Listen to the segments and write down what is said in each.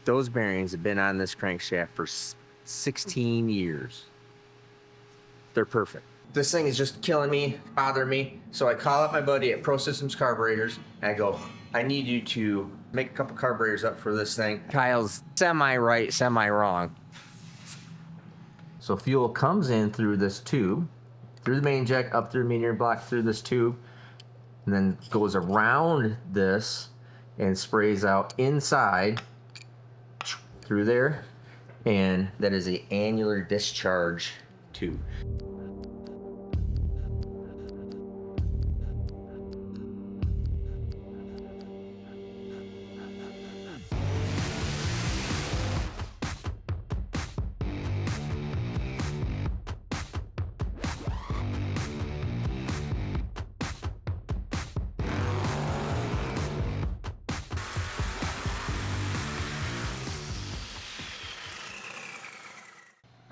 Those bearings have been on this crankshaft for 16 years. They're perfect. This thing is just killing me, bothering me. So I call up my buddy at Pro Systems Carburetors and I go, I need you to make a couple carburetors up for this thing. Kyle's semi-right, semi-wrong. So fuel comes in through this tube, through the main jack, up through the metering block, through this tube, and then goes around this and sprays out inside through there. And that is a annular discharge tube.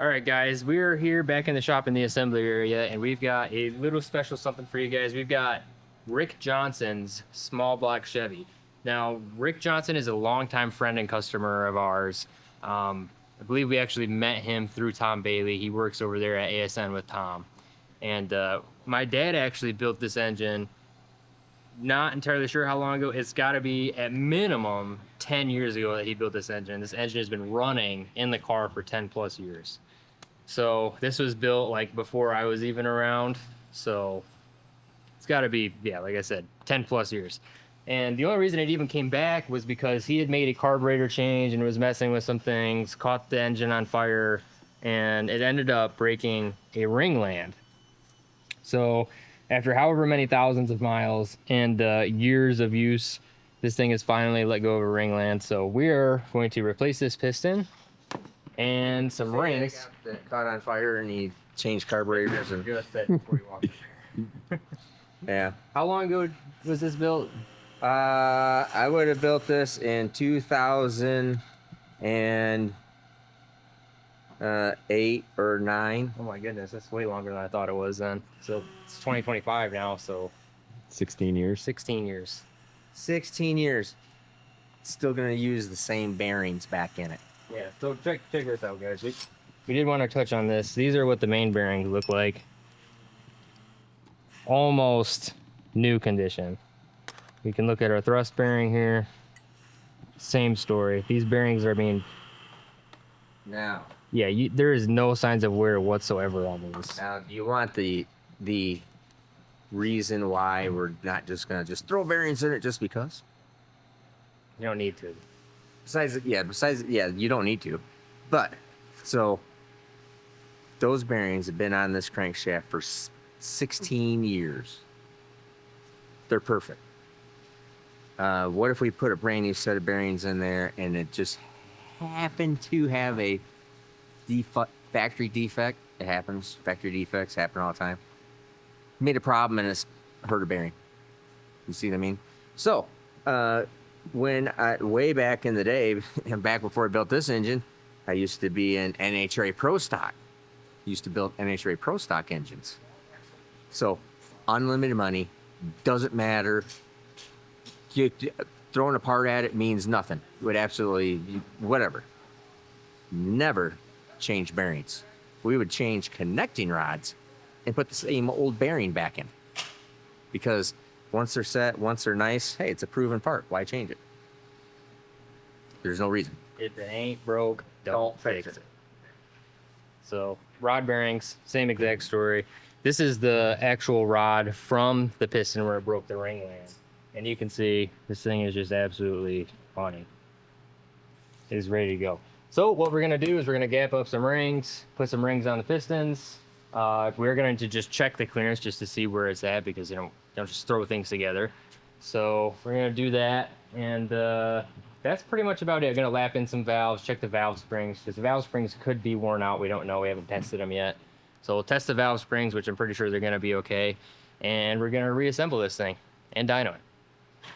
All right, guys, we're here back in the shop in the assembly area, and we've got a little special something for you guys. We've got Rick Johnson's small block Chevy. Now, Rick Johnson is a longtime friend and customer of ours. I believe we actually met him through Tom Bailey. He works over there at ASN with Tom. And my dad actually built this engine. Not entirely sure how long ago. It's got to be at minimum 10 years ago that he built this engine. This engine has been running in the car for 10 plus years. So this was built like before I was even around. So it's got to be, yeah, like I said, 10 plus years. And the only reason it even came back was because he had made a carburetor change and was messing with some things, caught the engine on fire, and it ended up breaking a ringland. So after however many thousands of miles and years of use, this thing has finally let go of a ringland. So we're going to replace this piston and some rings. That caught on fire and he changed carburetors and Just that before you walk. yeah. How long ago was this built? I would have built this in 2008 or 9. Oh my goodness, that's way longer than I thought it was then. So it's 2025 now, so 16 years. 16 years. 16 years. Still gonna use the same bearings back in it. Yeah, so check this out, guys. We did want to touch on this. These are what the main bearings look like. Almost new condition. We can look at our thrust bearing here. Same story. These bearings are being, Now, yeah, there is no signs of wear whatsoever on these. now, do you want the reason why we're not just gonna just throw bearings in it just because? You don't need to. Besides, you don't need to. But, so, those bearings have been on this crankshaft for 16 years. They're perfect. What if we put a brand new set of bearings in there and it just happened to have a factory defect? It happens. Factory defects happen all the time. Made a problem and it's hurt a bearing. You see what I mean? So, way back in the day, and back before I built this engine, I used to be in NHRA Pro Stock. Used to build NHRA Pro Stock engines. So, unlimited money, doesn't matter. Throwing a part at it means nothing. It would absolutely, whatever. Never change bearings. We would change connecting rods and put the same old bearing back in. Because once they're set, once they're nice, hey, it's a proven part. Why change it? There's no reason. If it ain't broke, don't fix it. So rod bearings, same exact story. This is the actual rod from the piston where it broke the ringland. And you can see this thing is just absolutely funny. It is ready to go. So what we're gonna do is we're gonna gap up some rings, put some rings on the pistons. We're going to just check the clearance just to see where it's at because you don't just throw things together. So we're gonna do that, and that's pretty much about it. I'm gonna lap in some valves, check the valve springs, because the valve springs could be worn out. We don't know. We haven't tested them yet. So we'll test the valve springs, which I'm pretty sure they're gonna be okay, and we're gonna reassemble this thing and dyno it.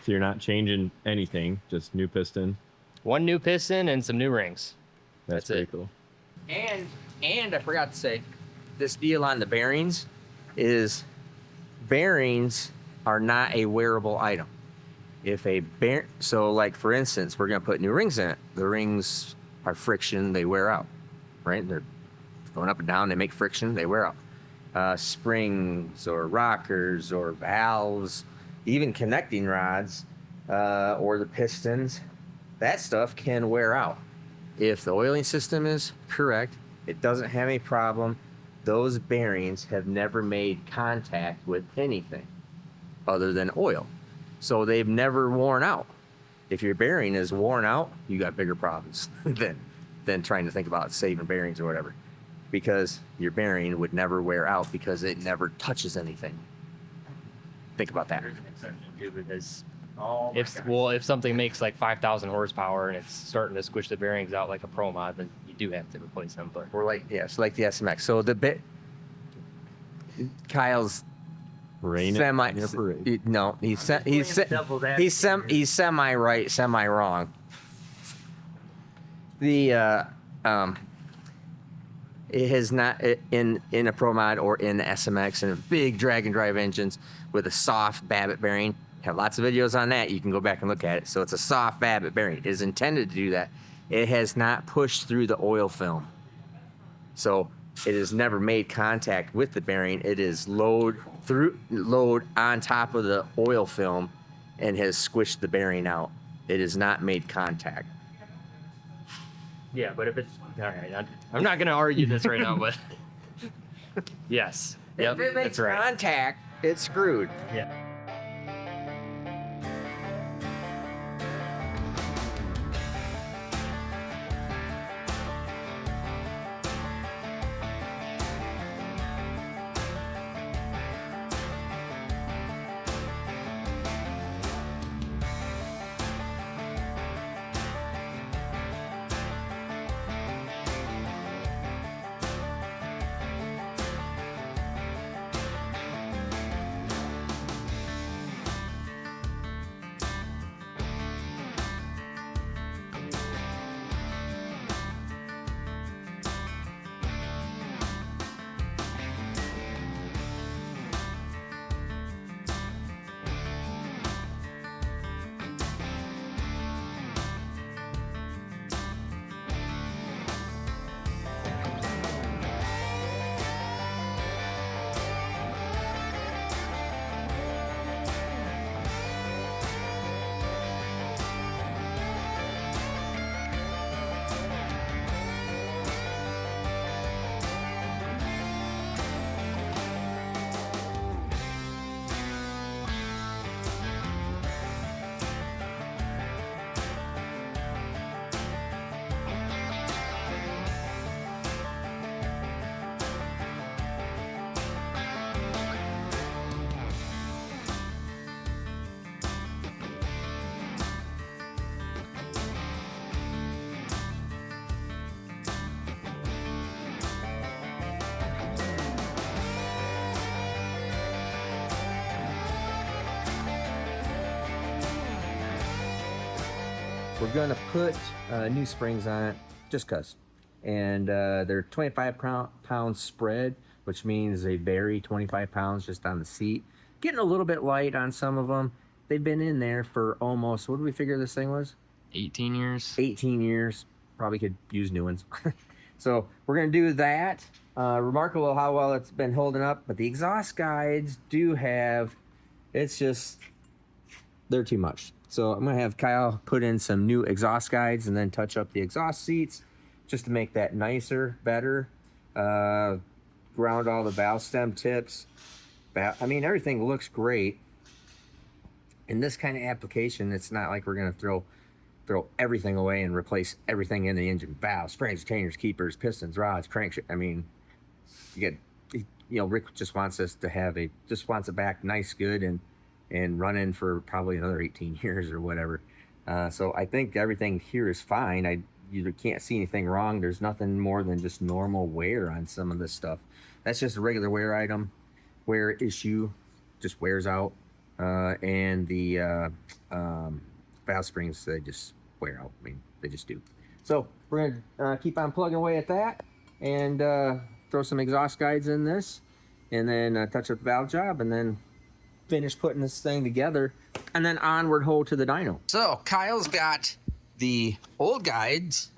So you're not changing anything, just new piston. One new piston and some new rings. That's pretty cool. And I forgot to say, this deal on the bearings is bearings are not a wearable item. If a bear, so like for instance, we're gonna put new rings in it. The rings are friction; they wear out, right? They're going up and down. They make friction; they wear out. Springs or rockers or valves, even connecting rods or the pistons, that stuff can wear out. If the oiling system is correct, it doesn't have any problem. Those bearings have never made contact with anything other than oil. So they've never worn out. If your bearing is worn out, you got bigger problems than trying to think about saving bearings or whatever. Because your bearing would never wear out because it never touches anything. Think about that. There's an exception too, because if something makes like 5,000 horsepower and it's starting to squish the bearings out like a Pro Mod, then you do have to replace them. But Or like, yes, like the SMX. So the bit, Kyle's Rain semi. in a parade. No, he's semi right, semi wrong. The it has not in a Pro Mod or in the SMX and big drag and drive engines with a soft Babbitt bearing. Have lots of videos on that. You can go back and look at it. So it's a soft Babbitt bearing. It is intended to do that. It has not pushed through the oil film. So it has never made contact with the bearing. It is load on top of the oil film and has squished the bearing out. It has not made contact. yeah, but if it's all right, I'm not going to argue this right now, but yes, yep, If it makes that's right. contact, it's screwed. Yeah. We're gonna put new springs on it, just cause. And they're 25 pound spread, which means they vary 25 pounds just on the seat. Getting a little bit light on some of them. They've been in there for almost, what did we figure this thing was? 18 years. 18 years. Probably could use new ones. So we're gonna do that. Remarkable how well it's been holding up, but the exhaust guides do have, it's just, they're too much. So I'm gonna have Kyle put in some new exhaust guides and then touch up the exhaust seats just to make that nicer, better. Ground all the valve stem tips. I mean, everything looks great. In this kind of application, it's not like we're gonna throw everything away and replace everything in the engine: valves, springs, retainers, keepers, pistons, rods, crankshaft. I mean, Rick just wants us to have just wants it back nice, good, and running for probably another 18 years or whatever. So I think everything here is fine. You can't see anything wrong. There's nothing more than just normal wear on some of this stuff. That's just a regular wear item, wear issue, just wears out. And the valve springs, they just wear out. I mean, they just do. So we're gonna keep on plugging away at that and throw some exhaust guides in this, and then touch up the valve job, and then finish putting this thing together and then onward ho to the dyno. So Kyle's got the old guides.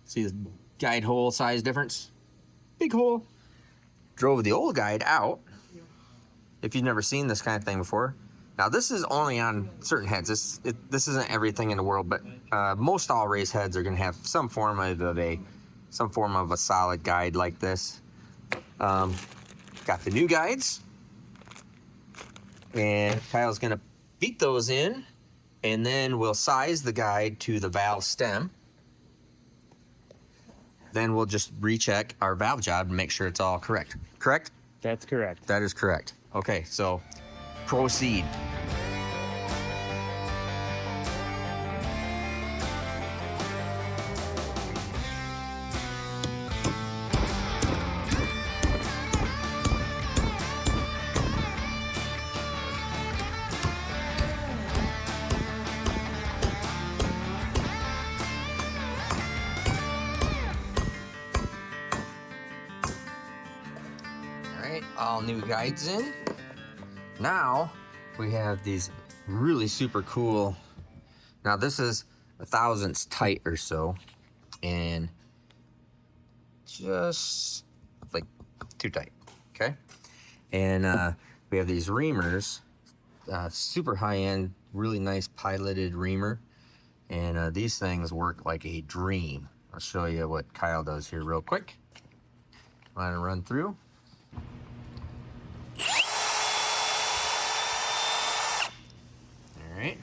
See the guide hole size difference? Big hole. Drove the old guide out. If you've never seen this kind of thing before. Now this is only on certain heads. This isn't everything in the world, but most all race heads are going to have some form of a solid guide like this. Got the new guides, and Kyle's going to beat those in, and then we'll size the guide to the valve stem. Then we'll just recheck our valve job and make sure it's all correct. Correct? That's correct. That is correct. Okay, so proceed. All new guides in. Now we have these really super cool. Now this is a thousandths tight or so, and just like too tight. Okay, and we have these reamers, super high end, really nice piloted reamer, and these things work like a dream. I'll show you what Kyle does here real quick. Let it run through. All right.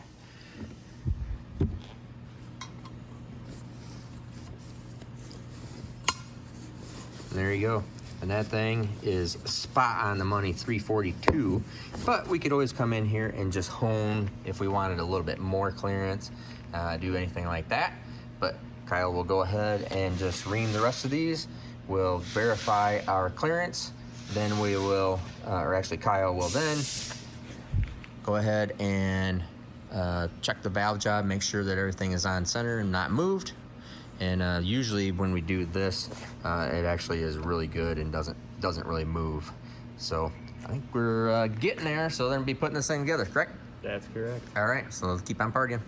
There you go. And that thing is spot on the money, 342. But we could always come in here and just hone if we wanted a little bit more clearance, do anything like that. But Kyle will go ahead and just ream the rest of these. We'll verify our clearance. Then we will, or actually Kyle will then go ahead and check the valve job, make sure that everything is on center and not moved. And usually when we do this, it actually is really good and doesn't really move. So I think we're getting there. So they're gonna be putting this thing together, correct? That's correct. All right, so let's keep on partying.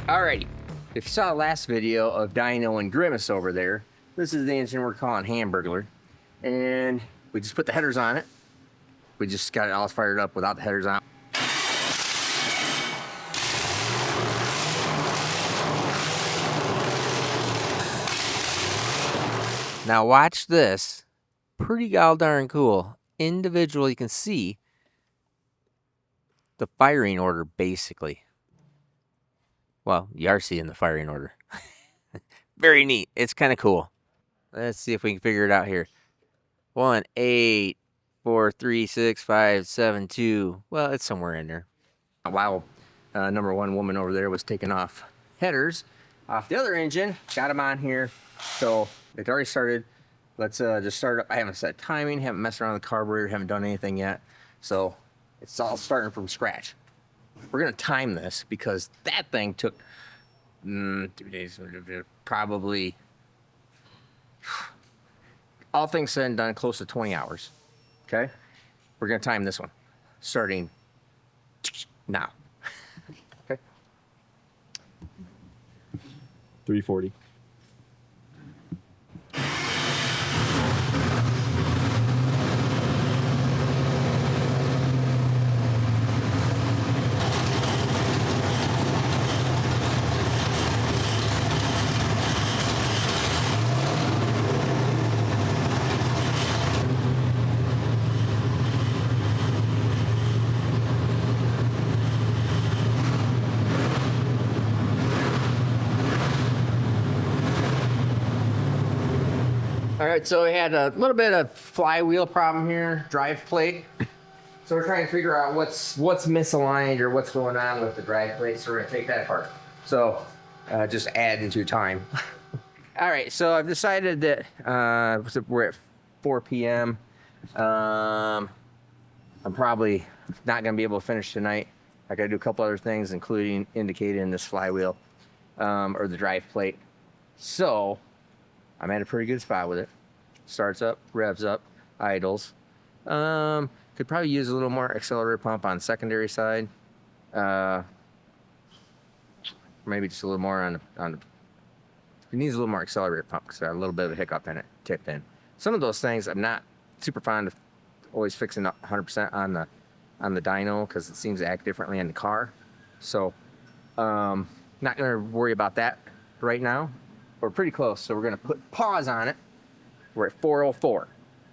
Alrighty, if you saw the last video of Dyno and Grimace over there, this is the engine we're calling Hamburglar. And we just put the headers on it. We just got it all fired up without the headers on. Now watch this. Pretty god darn cool. Individually you can see the firing order basically. Well, you are seeing the firing order. Very neat. It's kind of cool. Let's see if we can figure it out here. 1, 8, 4, 3, 6, 5, 7, 2. Well, it's somewhere in there. While number one woman over there was taking off headers off the other engine, got them on here. So it's already started. Let's just start up. I haven't set timing, haven't messed around with the carburetor, haven't done anything yet. So It's all starting from scratch. We're gonna time this because that thing took 2 days, probably, all things said and done, close to 20 hours. Okay? We're gonna time this one, starting now. Okay? 340. All right, so we had a little bit of flywheel problem here, drive plate. So we're trying to figure out what's misaligned or what's going on with the drive plate. So we're gonna take that apart. So just add into time. All right, so I've decided that we're at 4 p.m. I'm probably not gonna be able to finish tonight. I gotta do a couple other things, including indicating this flywheel or the drive plate. So I'm at a pretty good spot with it. Starts up, revs up, idles. Could probably use a little more accelerator pump on secondary side. Maybe just a little more on the. It needs a little more accelerator pump because I got a little bit of a hiccup in it, tipped in. Some of those things I'm not super fond of always fixing 100% on the dyno because it seems to act differently in the car. So not gonna worry about that right now. We're pretty close, so we're gonna put pause on it. We're at 404.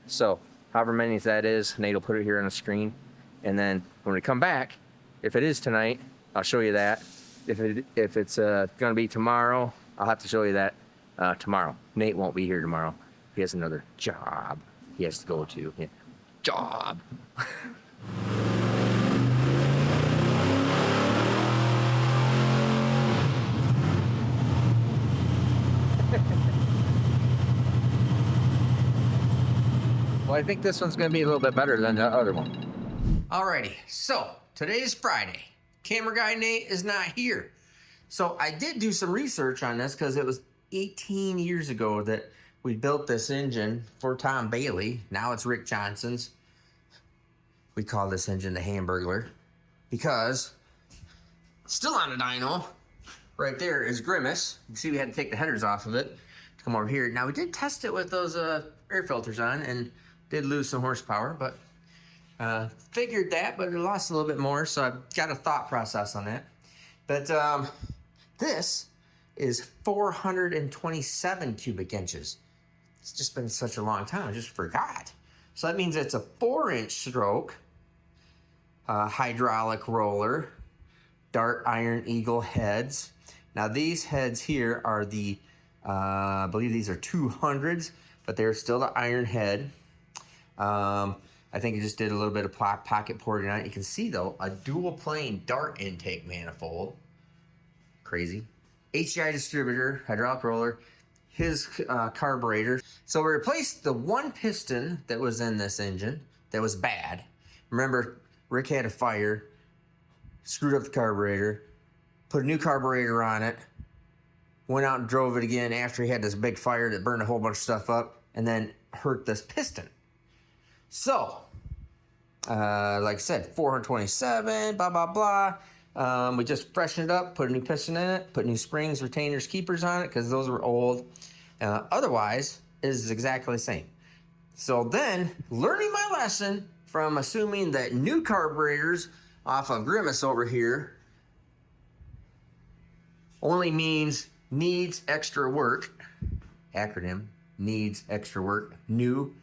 So however many that is, Nate will put it here on the screen. And then when we come back, if it is tonight, I'll show you that. If it's gonna be tomorrow, I'll have to show you that tomorrow. Nate won't be here tomorrow. He has another job he has to go to. Yeah. Job. Well, I think this one's gonna be a little bit better than the other one. Alrighty, so today's Friday. Camera guy Nate is not here. So I did do some research on this because it was 18 years ago that we built this engine for Tom Bailey. Now it's Rick Johnson's. We call this engine the Hamburglar because still on the dyno, right there is Grimace. You can see we had to take the headers off of it to come over here. Now we did test it with those air filters on and did lose some horsepower, but figured that, but it lost a little bit more, so I've got a thought process on that. But this is 427 cubic inches. It's just been such a long time, I just forgot. So that means it's a 4-inch stroke, hydraulic roller, Dart Iron Eagle heads. Now these heads here are the, I believe these are 200s, but they're still the iron head. I think it just did a little bit of pocket porting on it. You can see though, a dual plane Dart intake manifold. Crazy. HDI distributor, hydraulic roller, his carburetor. So we replaced the one piston that was in this engine that was bad. Remember, Rick had a fire, screwed up the carburetor, put a new carburetor on it, went out and drove it again after he had this big fire that burned a whole bunch of stuff up, and then hurt this piston. So, like I said, 427, blah, blah, blah. We just freshened it up, put a new piston in it, put new springs, retainers, keepers on it, because those were old. Otherwise, it is exactly the same. So then, learning my lesson from assuming that new carburetors off of Grimace over here only means needs extra work. Acronym, needs extra work, new.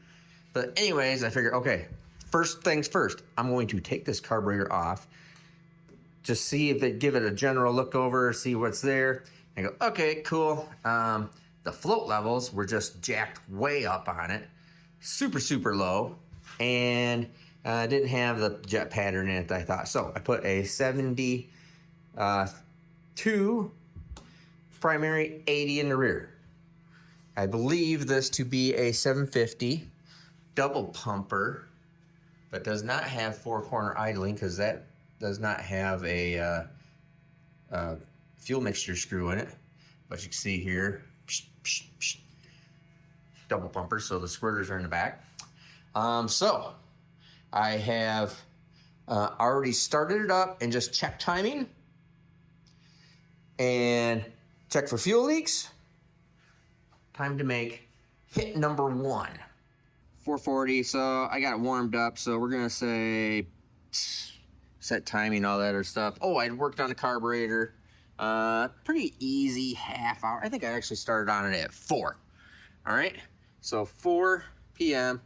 But anyways, I figured, okay, first things first, I'm going to take this carburetor off, just see if it, give it a general look over, see what's there. I go, okay, cool. The float levels were just jacked way up on it, super, super low, and didn't have the jet pattern in it that I thought. So I put a 72 primary, 80 in the rear. I believe this to be a 750 double pumper but does not have four-corner idling because that does not have a fuel mixture screw in it. But you can see here, psh, psh, psh, double bumper, so the squirters are in the back. So I have already started it up and just checked timing and check for fuel leaks. Time to make hit number 1. 440, so I got it warmed up, so we're gonna say set timing, all that other stuff. Oh, I worked on the carburetor. Pretty easy half hour. I think I actually started on it at 4. All right, so 4 p.m.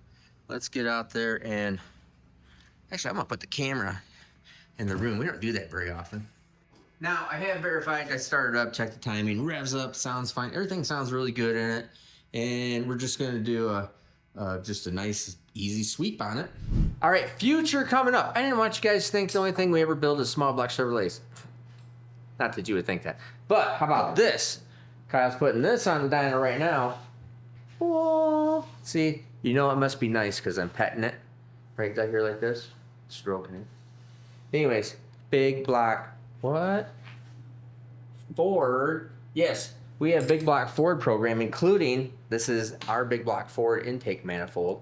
Let's get out there and actually I'm gonna put the camera in the room. We don't do that very often. Now I have verified. I started up, checked the timing, revs up, sounds fine. Everything sounds really good in it, and we're just gonna do just a nice easy sweep on it. All right, future coming up. I didn't want you guys to think the only thing we ever build is small block Chevrolets. Not that you would think that, but how about this? Kyle's putting this on the dyno right now. Whoa. See, you know it must be nice because I'm petting it right down here like this, stroking it. Anyways, big block. What? Ford. Yes, we have big block Ford program, including this is our big block Ford intake manifold,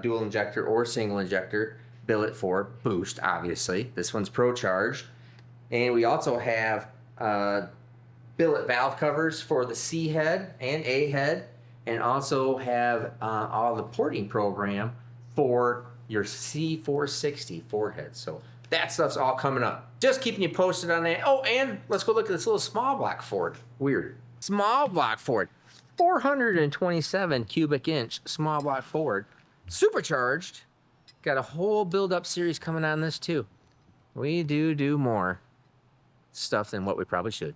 dual injector or single injector, billet for boost. Obviously, this one's pro charged, and we also have billet valve covers for the C head and A head, and also have all the porting program for your C460 Ford head. So that stuff's all coming up. Just keeping you posted on that. Oh, and let's go look at this little small block Ford. Weird. Small block Ford. 427 cubic inch small block Ford. Supercharged. Got a whole build-up series coming on this too. We do more stuff than what we probably should.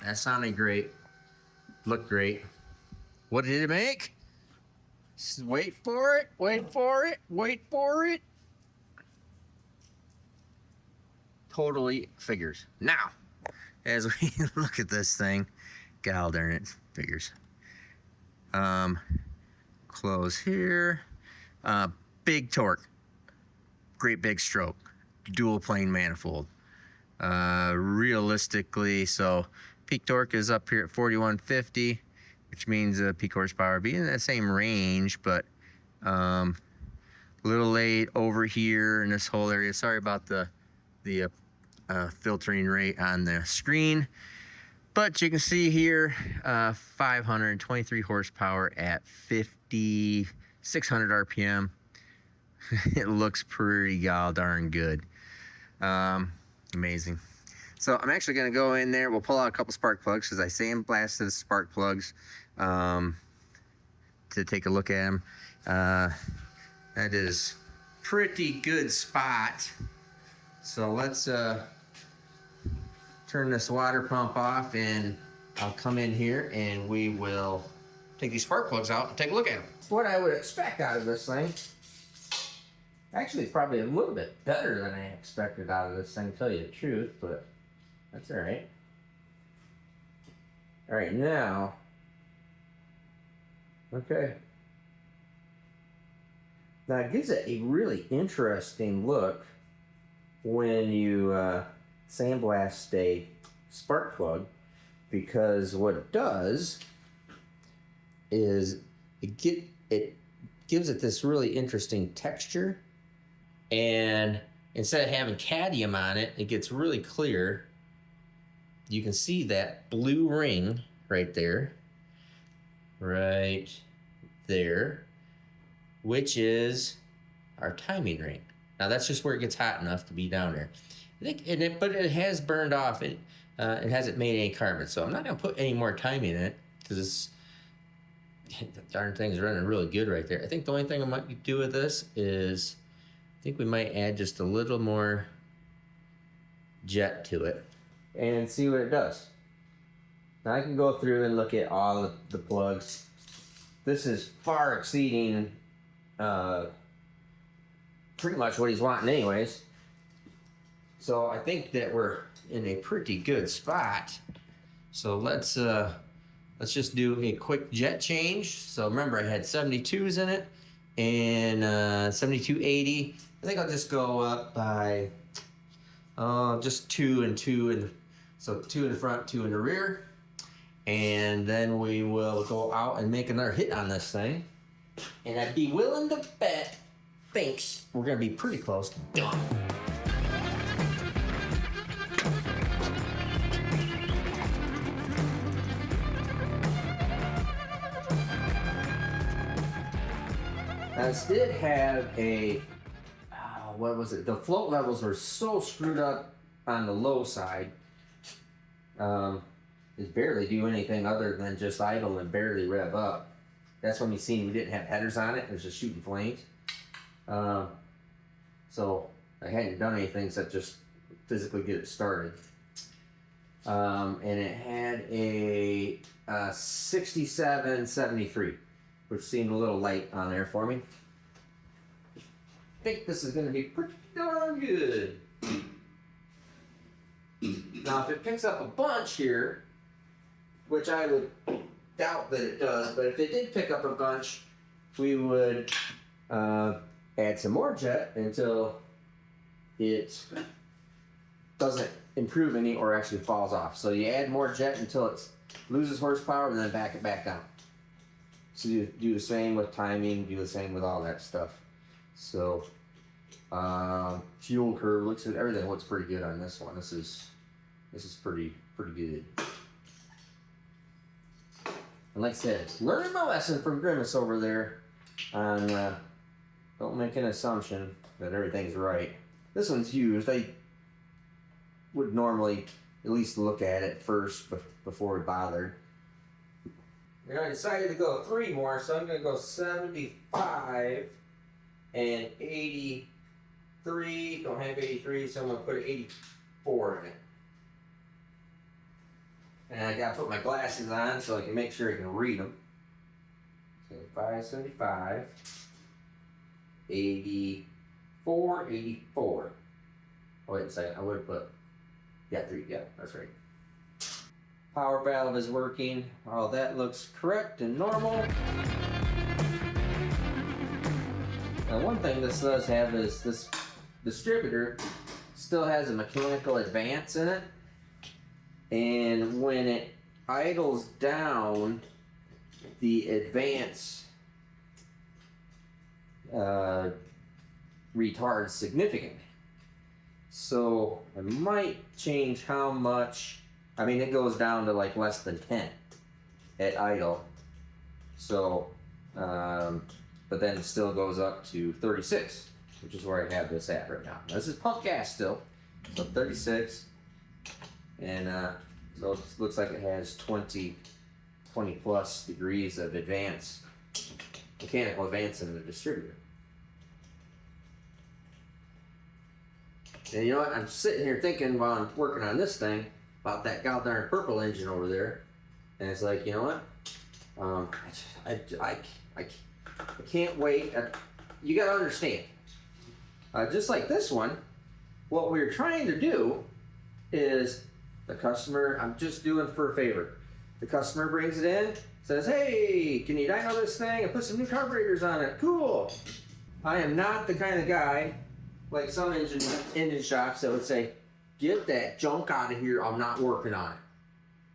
That sounded great. Looked great. What did it make? Just wait for it, wait for it, wait for it. Totally figures. Now, as we look at this thing, god darn it, figures. Close here. Big torque. Great big stroke. Dual plane manifold. Realistically, so peak torque is up here at 4150, which means peak horsepower be in that same range, but a little late over here in this whole area. Sorry about the filtering rate on the screen, but you can see here 523 horsepower at 600 RPM. It looks pretty darn good. Amazing. So I'm actually going to go in there. We'll pull out a couple spark plugs because I sandblasted the spark plugs to take a look at them. That is pretty good spot. So let's turn this water pump off, and I'll come in here and we will take these spark plugs out and take a look at them. What I would expect out of this thing. Actually, it's probably a little bit better than I expected out of this thing, to tell you the truth, but that's all right. All right, now, okay. Now, it gives it a really interesting look when you sandblast a spark plug, because what it does is it gives it this really interesting texture. And instead of having cadmium on it, it gets really clear. You can see that blue ring right there, which is our timing ring. Now that's just where it gets hot enough to be down there. But it has burned off. It hasn't made any carbon, so I'm not gonna put any more timing in it because The darn thing's running really good right there. I think the only thing I might do with this is, I think we might add just a little more jet to it and see what it does. Now I can go through and look at all of the plugs. This is far exceeding pretty much what he's wanting anyways. So I think that we're in a pretty good spot. So let's just do a quick jet change. So remember, I had 72s in it and 7280. I think I'll just go up by just 2 and 2, and so 2 in the front, 2 in the rear, and then we will go out and make another hit on this thing. And I'd be willing to bet, we're gonna be pretty close to done. Now this did have a, what was it? The float levels were so screwed up on the low side. It barely do anything other than just idle and barely rev up. That's when we seen we didn't have headers on it. It was just shooting flames. So I hadn't done anything except just physically get it started. And it had a 6773, which seemed a little light on there for me. I think this is going to be pretty darn good. Now, if it picks up a bunch here, which I would doubt that it does, but if it did pick up a bunch, we would add some more jet until it doesn't improve any or actually falls off. So you add more jet until it loses horsepower and then back it back down. So you do the same with timing, do the same with all that stuff. So fuel curve looks at everything looks pretty good on this one. This is pretty good. And like I said, learning my lesson from Grimace over there on don't make an assumption that everything's right. This one's used. I would normally at least look at it first before we bothered. And I decided to go 3 more, so I'm going to go 75 and 83. Don't have 83, so I'm going to put 84 in it. And I got to put my glasses on so I can make sure I can read them. 75, 75, 84, 84. Oh, wait a second. I would have put, 3. Yeah, that's right. Power valve is working. All that looks correct and normal. Now, one thing this does have is this distributor still has a mechanical advance in it. And when it idles down, the advance retards significantly. So I might change how much. I mean, it goes down to like less than 10 at idle. So, but then it still goes up to 36, which is where I have this at right now. This is pump gas still, so 36. And so it looks like it has 20 plus degrees of advance, mechanical advance in the distributor. And you know what? I'm sitting here thinking while I'm working on this thing about that goddamn purple engine over there. And it's like, you know what? I can't wait. You gotta understand. Just like this one, what we're trying to do is the customer, I'm just doing for a favor. The customer brings it in, says, hey, can you dyno this thing and put some new carburetors on it? Cool. I am not the kind of guy like some engine shops that would say, get that junk out of here, I'm not working on it.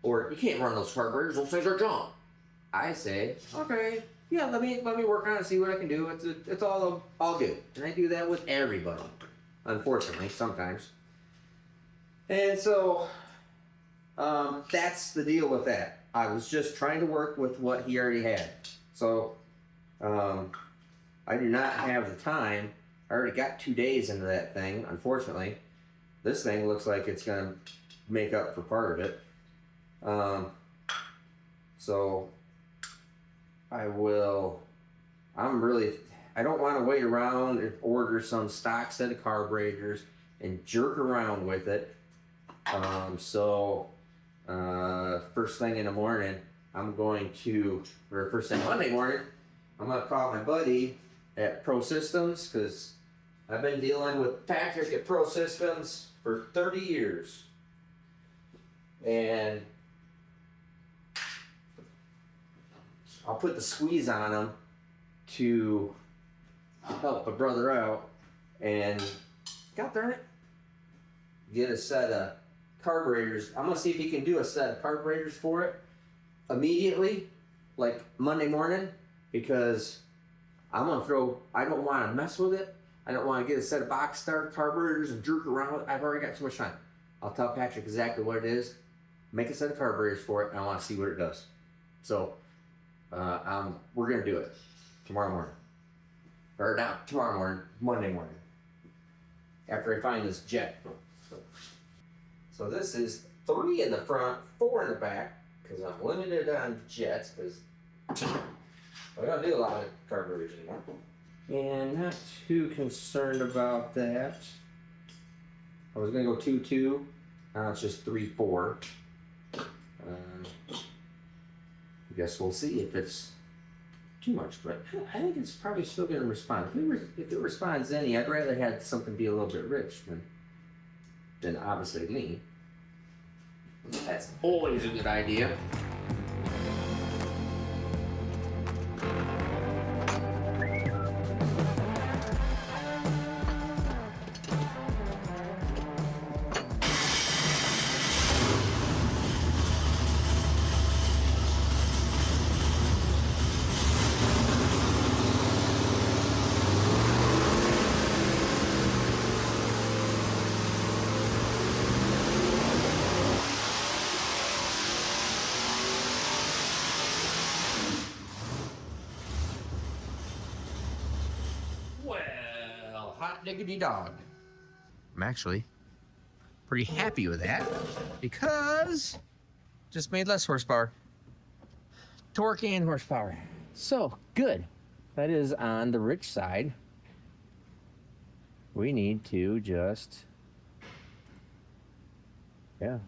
Or you can't run those carburetors, those things are junk. I say, okay, yeah, let me work on it, see what I can do. It's all good. And I do that with everybody, unfortunately, sometimes. And so that's the deal with that. I was just trying to work with what he already had. So I do not have the time. I already got 2 days into that thing, unfortunately. This thing looks like it's going to make up for part of it. So I will. I don't want to wait around and order some stock set of carburetors and jerk around with it. First thing in the morning, first thing Monday morning, I'm going to call my buddy at Pro Systems, because I've been dealing with Patrick at Pro Systems for 30 years. And I'll put the squeeze on him to help a brother out, and God darn it, get a set of carburetors. I'm gonna see if he can do a set of carburetors for it immediately, like Monday morning, because I don't want to mess with it. I don't want to get a set of box start carburetors and jerk around. I've already got too much time. I'll tell Patrick exactly what it is, make a set of carburetors for it, and I want to see what it does. So we're gonna do it tomorrow morning, or not tomorrow morning, Monday morning, after I find this jet. So this is 3 in the front, 4 in the back, because I'm limited on jets, because I don't do a lot of carburetors anymore. And not too concerned about that. I was gonna go 2-2, now it's just 3-4. I guess we'll see if it's too much, but I think it's probably still gonna respond. If it responds any, I'd rather have something be a little bit rich than obviously lean. That's always a good idea. Well, hot diggity dog. I'm actually pretty happy with that, because just made less horsepower. Torque and horsepower. So good. That is on the rich side. We need to just, yeah,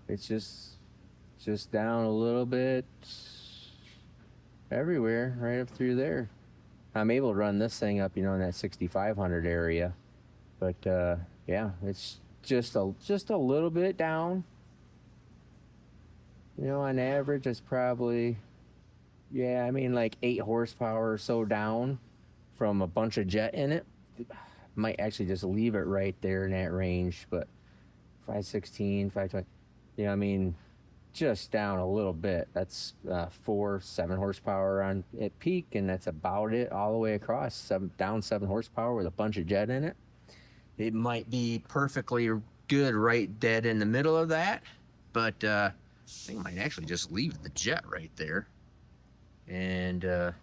it's just down a little bit everywhere, right up through there. I'm able to run this thing up, in that 6,500 area, but yeah, it's just a little bit down. On average, it's probably, like 8 horsepower or so down from a bunch of jet in it. Might actually just leave it right there in that range, but 516, 520, just down a little bit. That's 7 horsepower at peak, and that's about it all the way across. Down 7 horsepower with a bunch of jet in it. It might be perfectly good right dead in the middle of that, but I think I might actually just leave the jet right there. And here,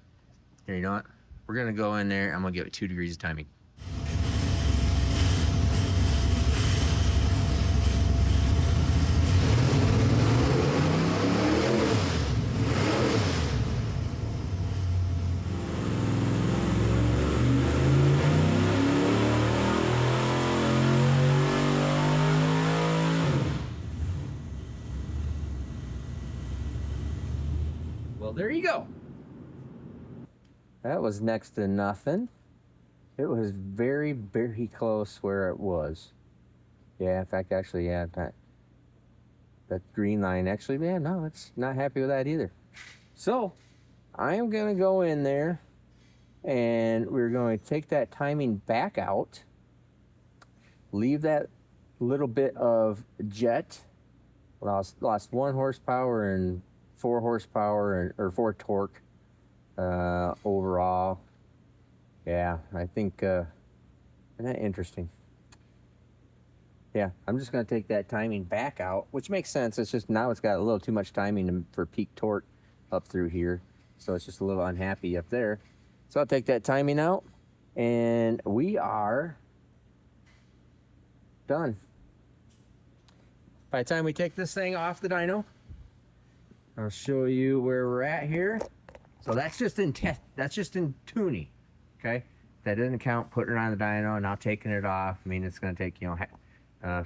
you know what? We're gonna go in there. I'm gonna give it 2 degrees of timing. Well, there you go. That was next to nothing. It was very, very close where it was. Yeah, in fact, actually, yeah, that green line, actually, man, no, it's not happy with that either. So, I am going to go in there, and we're going to take that timing back out, leave that little bit of jet, lost 1 horsepower and 4 horsepower or 4 torque overall. Yeah, I think isn't that interesting? Yeah, I'm just going to take that timing back out, which makes sense. It's just now it's got a little too much timing for peak torque up through here, so it's just a little unhappy up there. So I'll take that timing out, and we are done. By the time we take this thing off the dyno, I'll show you where we're at here. So that's just in that's just in tuning, okay? That doesn't count putting it on the dyno and now taking it off. I mean, it's going to take, you know,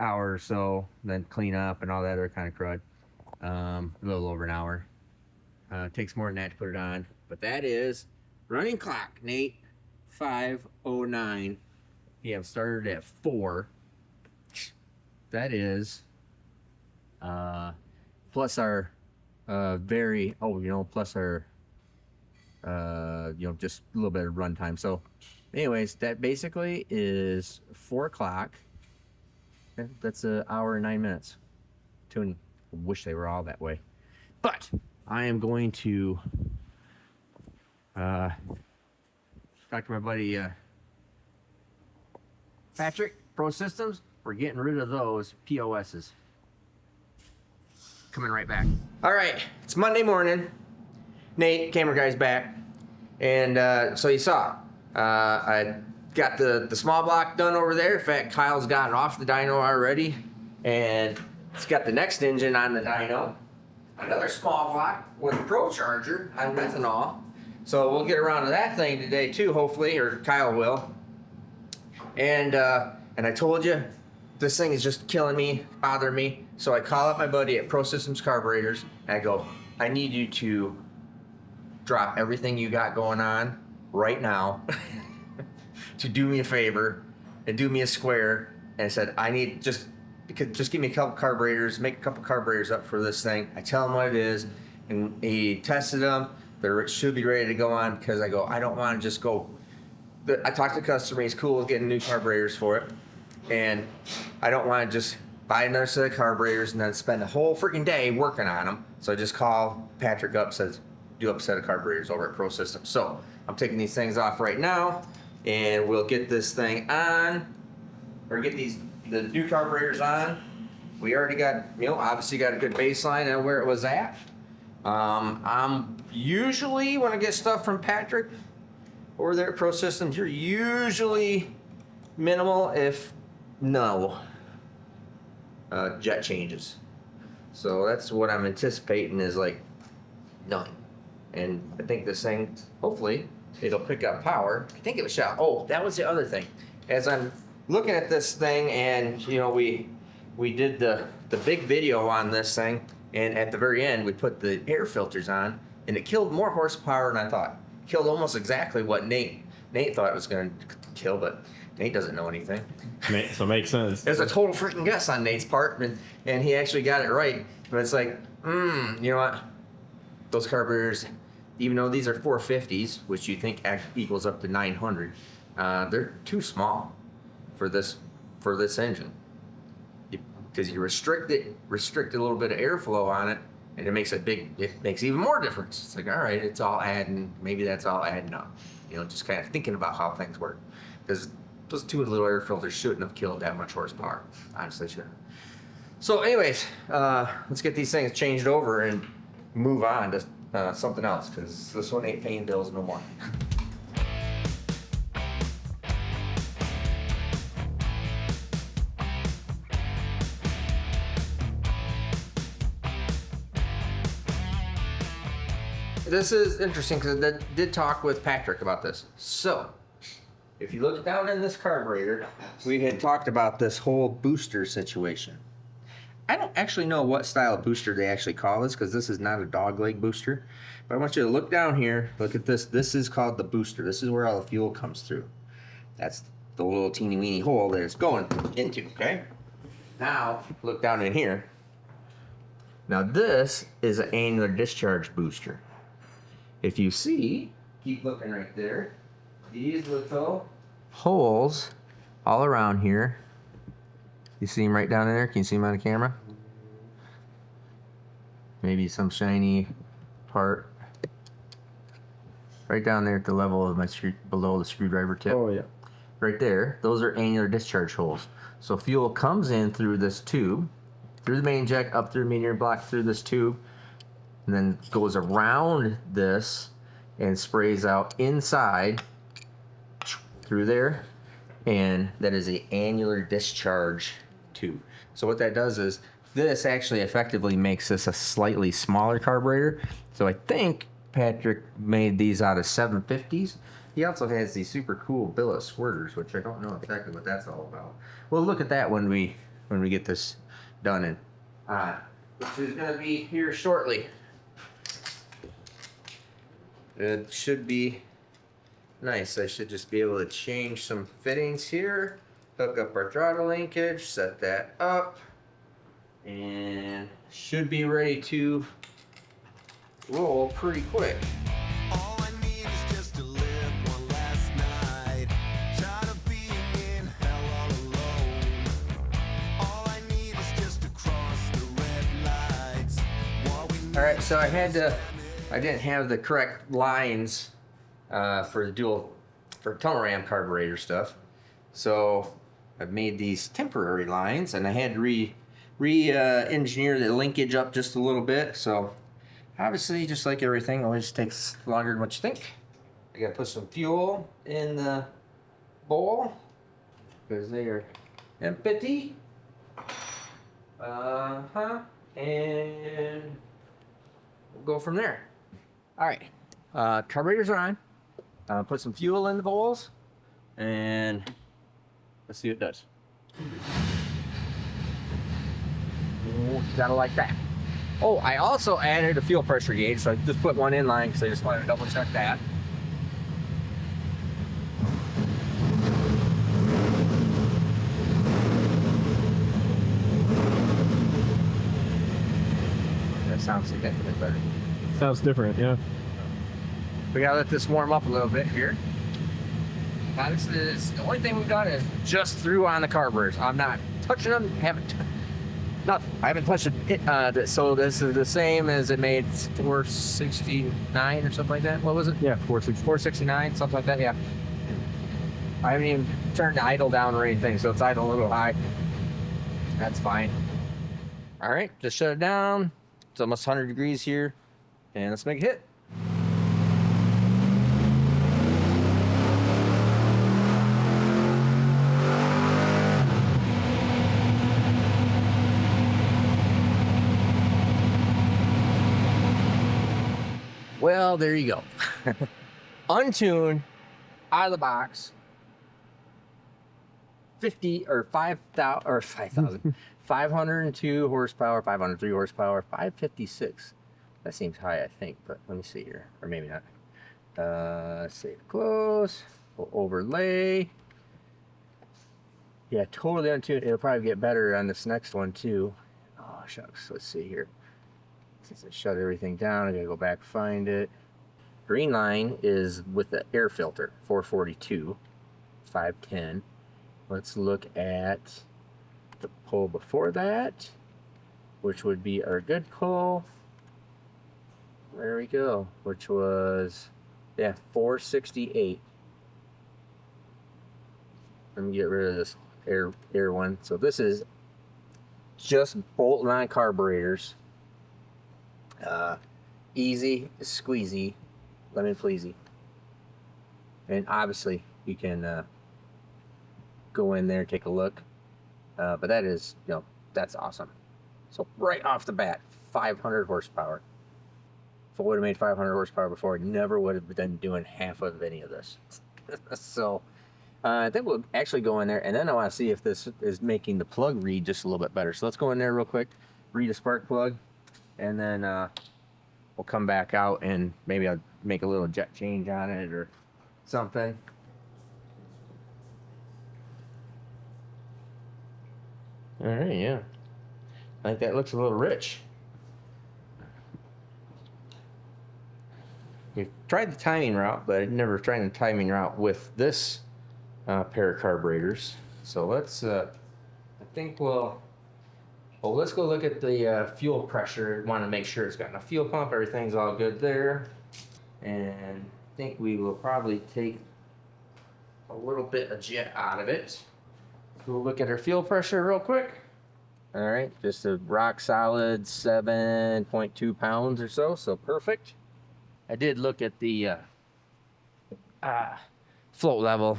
hour or so, then clean up and all that other kind of crud. A little over an hour. It takes more than that to put it on. But that is running clock, Nate. 5:09 p.m. Started at 4. That is plus our plus our just a little bit of runtime. So anyways, that basically is 4 o'clock. That's an hour and 9 minutes tuning. I wish they were all that way, but I am going to talk to my buddy Patrick, Pro Systems. We're getting rid of those POSs. Coming right back. All right, it's Monday morning. Nate, camera guy's back. And so you saw, I got the small block done over there. In fact, Kyle's gotten off the dyno already. And it's got the next engine on the dyno. Another small block with a Pro Charger on methanol. So we'll get around to that thing today too, hopefully, or Kyle will. And I told you, this thing is just killing me, bothering me. So I call up my buddy at Pro Systems Carburetors and I go, I need you to drop everything you got going on right now to do me a favor and do me a square. And I said, I need just give me a couple carburetors, make a couple carburetors up for this thing. I tell him what it is, and he tested them. They should be ready to go on because I go, I don't want to just go. I talked to the customer, he's cool with getting new carburetors for it. And I don't want to just buy another set of carburetors and then spend a whole freaking day working on them. So I just call Patrick up, says, do up a set of carburetors over at Pro Systems. So I'm taking these things off right now, and we'll get this thing on, or get the new carburetors on. We already got, obviously got a good baseline on where it was at. I'm usually, when I get stuff from Patrick over there at Pro Systems, you're usually minimal, if no, jet changes. So that's what I'm anticipating is like none. And I think this thing, hopefully, it'll pick up power. I think it was shot. Oh, that was the other thing. As I'm looking at this thing, and we did the big video on this thing, and at the very end we put the air filters on, and it killed more horsepower than I thought. Killed almost exactly what Nate thought it was going to kill, but Nate doesn't know anything. So it makes sense. It was a total freaking guess on Nate's part, and he actually got it right. But it's like, you know what? Those carburetors, even though these are 450s, which you think equals up to 900, they're too small for this engine. Because you restrict a little bit of airflow on it, and it makes even more difference. It's like, all right, it's all adding, maybe that's all adding up. Just kind of thinking about how things work. Because those two little air filters shouldn't have killed that much horsepower. Honestly, shouldn't. So anyways, let's get these things changed over and move on to something else, because this one ain't paying bills no more. This is interesting because I did talk with Patrick about this. So, if you look down in this carburetor, we had talked about this whole booster situation. I don't actually know what style of booster they actually call this, because this is not a dogleg booster. But I want you to look down here, look at this. This is called the booster. This is where all the fuel comes through. That's the little teeny weeny hole that it's going into, okay? Now, look down in here. Now this is an annular discharge booster. If you see, keep looking right there, these little holes all around here. You see them right down in there? Can you see them on the camera? Maybe some part right down there at the level of my below the screwdriver tip. Oh yeah. Right there, those are annular discharge holes. So fuel comes in through this tube, through the main jack, up through the metering block, through this tube, and then goes around this and sprays out inside through there, and that is an annular discharge tube. So what that does is this actually effectively makes this a slightly smaller carburetor. So I think Patrick made these out of 750s. He also has these super cool billet squirters, which I don't know exactly what that's all about. We'll look at that when we get this done, and which is going to be here shortly. It should be nice. I should just be able to change some fittings here, hook up our throttle linkage, set that up, and should be ready to roll pretty quick. All I need is just to live one last night. Tired of being in hell all alone. All I need is just to cross the red lights. All right, so I didn't have the correct lines for the tunnel ram carburetor stuff. So I've made these temporary lines, and I had to re-engineer the linkage up just a little bit. So obviously, just like everything, always takes longer than what you think. I gotta put some fuel in the bowl because they are empty. And we'll go from there. All right, carburetors are on. Put some fuel in the bowls, and let's see what it does. Ooh, gotta like that. Oh, I also added a fuel pressure gauge, so I just put one in line because I just wanted to double check that. That sounds significantly better. Sounds different, yeah. We gotta let this warm up a little bit here. Now this is the only thing we've done is just threw on the carburetors. I'm not touching them. Nothing. I haven't touched it. So this is the same as it made 469 or something like that. What was it? Yeah, 469, something like that. Yeah. I haven't even turned the idle down or anything, so it's idle a little high. That's fine. All right, just shut it down. It's almost 100 degrees here, and let's make it hit. Well, there you go. Untuned, out of the box, 502 horsepower, 503 horsepower, 556. That seems high, I think, but let me see here, or maybe not. Save close, we'll overlay. Yeah, totally untuned. It'll probably get better on this next one too. Oh shucks, let's see here. Since I shut everything down, I gotta go back find it. Green line is with the air filter, 442, 510. Let's look at the pull before that, which would be our good pull. There we go, which was, yeah, 468. Let me get rid of this air one. So this is just bolting on carburetors. Easy, squeezy, lemon pleasy. And obviously you can go in there and take a look. But that is, that's awesome. So right off the bat, 500 horsepower. If I would have made 500 horsepower before, I never would have been doing half of any of this. So I think we'll actually go in there, and then I want to see if this is making the plug read just a little bit better. So let's go in there real quick, read a spark plug, and then we'll come back out and maybe I'll make a little jet change on it or something. All right, yeah. I think that looks a little rich. We've tried the timing route, but I've never tried the timing route with this pair of carburetors. So let's, I think well, let's go look at the fuel pressure. Want to make sure it's got enough fuel pump. Everything's all good there. And I think we will probably take a little bit of jet out of it. We'll look at our fuel pressure real quick. All right, just a rock solid 7.2 pounds or so, so perfect. I did look at the float level,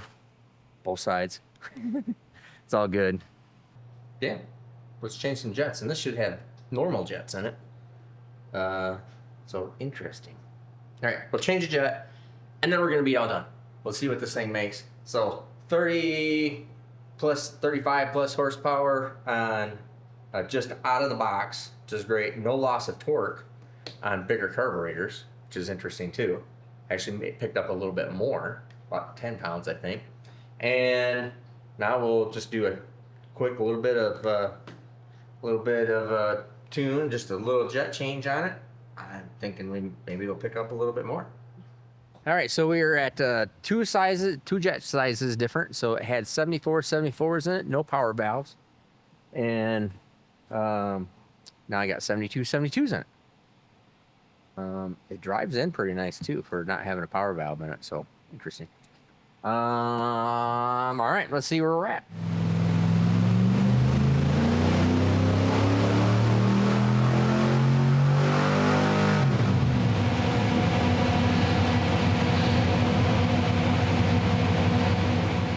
both sides. It's all good. Yeah, let's change some jets, and this should have normal jets in it. So interesting. All right, we'll change the jet, and then we're gonna be all done. We'll see what this thing makes. So 30 plus 35 plus horsepower on just out of the box, which is great. No loss of torque on bigger carburetors, which is interesting too. Actually picked up a little bit more, about 10 pounds, I think. And now we'll just do a quick little bit of tune, just a little jet change on it. I'm thinking maybe it'll pick up a little bit more. All right, so we are at two jet sizes different. So it had 74s in it, no power valves. And now I got 72s in it. It drives in pretty nice too for not having a power valve in it, so interesting. All right, let's see where we're at.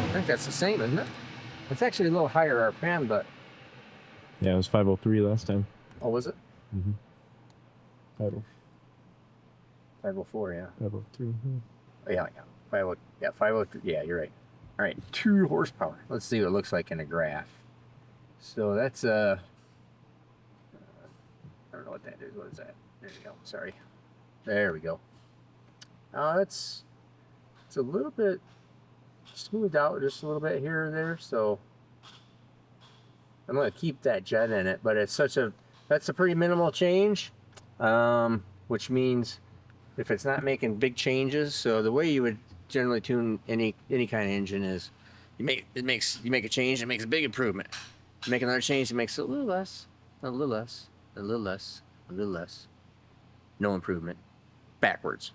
I think that's the same, isn't it? It's actually a little higher RPM, but... Yeah, it was 503 last time. Oh, was it? Mm-hmm. 504, yeah. 503. Oh, yeah, 503. Yeah, you're right. All right, 2 horsepower. Let's see what it looks like in a graph. So that's I don't know what that is. What is that? There you go. Sorry. There we go. It's a little bit smoothed out, just a little bit here or there. So I'm gonna keep that jet in it, but it's that's a pretty minimal change, which means if it's not making big changes. So the way you would generally tune any kind of engine is you make a change, it makes a big improvement. You make another change, it makes it a little less, a little less, a little less, a little less. No improvement. Backwards.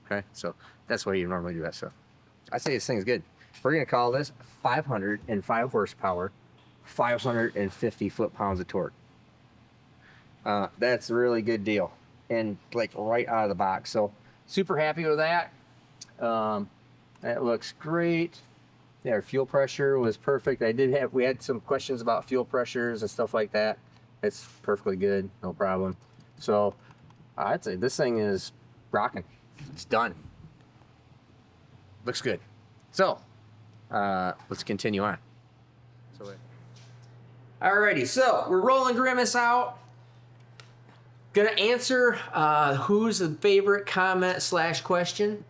Okay, so that's why you normally do that stuff. I say this thing's good. We're gonna call this 505 horsepower, 550 foot-pounds of torque. That's a really good deal, and like right out of the box. So super happy with that. That looks great. Yeah, our fuel pressure was perfect. We had some questions about fuel pressures and stuff like that. It's perfectly good, no problem. So I'd say this thing is rocking. It's done. Looks good. So let's continue on. Alrighty, so we're rolling Grimace out. Gonna answer who's the favorite comment / question,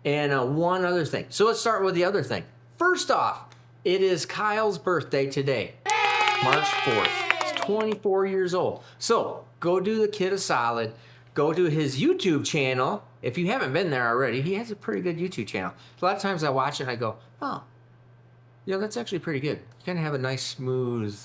and one other thing. So let's start with the other thing. First off, it is Kyle's birthday today, March 4th. He's 24 years old. So go do the kid a solid. Go to his YouTube channel. If you haven't been there already, he has a pretty good YouTube channel. A lot of times I watch it and I go, oh, yeah, that's actually pretty good. You kind of have a nice, smooth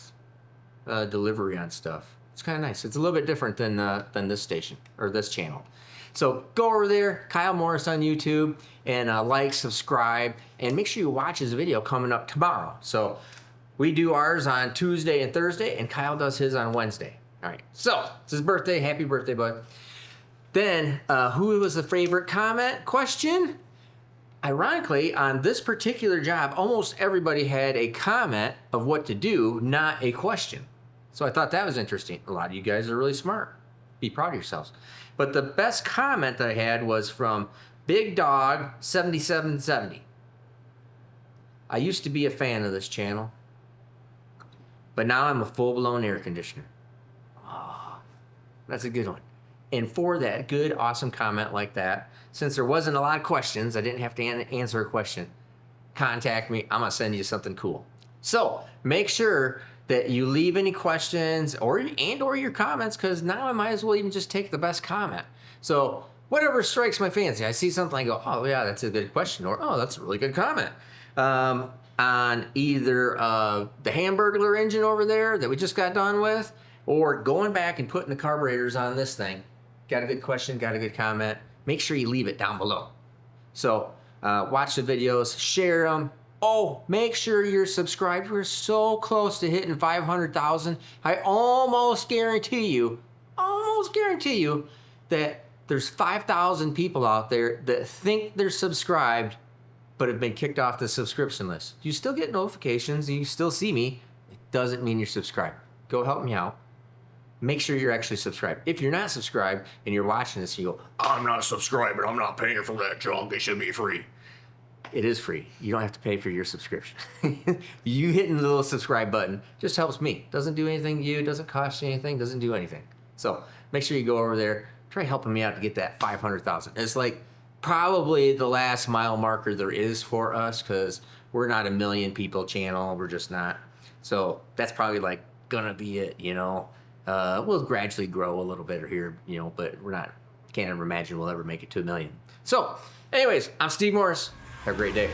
delivery on stuff. It's kind of nice. It's a little bit different than this station or this channel. So go over there, Kyle Morris on YouTube, and like, subscribe, and make sure you watch his video coming up tomorrow. So we do ours on Tuesday and Thursday, and Kyle does his on Wednesday. All right, so it's his birthday. Happy birthday, bud. Then, who was the favorite comment question? Ironically, on this particular job, almost everybody had a comment of what to do, not a question. So I thought that was interesting. A lot of you guys are really smart. Be proud of yourselves. But the best comment that I had was from Big Dog 7770. I used to be a fan of this channel, but now I'm a full-blown air conditioner. Oh, that's a good one. And for that good, awesome comment like that, since there wasn't a lot of questions, I didn't have to answer a question, contact me. I'm going to send you something cool. So make sure that you leave any questions or your comments, because now I might as well even just take the best comment. So whatever strikes my fancy. I see something, I go, oh yeah, that's a good question, or oh, that's a really good comment. On either the Hamburglar engine over there that we just got done with, or going back and putting the carburetors on this thing. Got a good question, got a good comment. Make sure you leave it down below. So watch the videos, share them. Oh, make sure you're subscribed. We're so close to hitting 500,000. I almost guarantee you that there's 5,000 people out there that think they're subscribed but have been kicked off the subscription list. You still get notifications, you still see me. It doesn't mean you're subscribed. Go help me out. make sure you're actually subscribed. If you're not subscribed and you're watching this, you go, I'm not subscribed, but I'm not paying for that junk. It should be free. It is free. You don't have to pay for your subscription. You hitting the little subscribe button just helps me. Doesn't do anything to you. Doesn't cost you anything. Doesn't do anything. So make sure you go over there. Try helping me out to get that 500,000. It's like probably the last mile marker there is for us because we're not a million people channel. We're just not. So that's probably like gonna be it. We'll gradually grow a little bit here. But we're not. Can't ever imagine we'll ever make it to 1 million. So, anyways, I'm Steve Morris. Have a great day.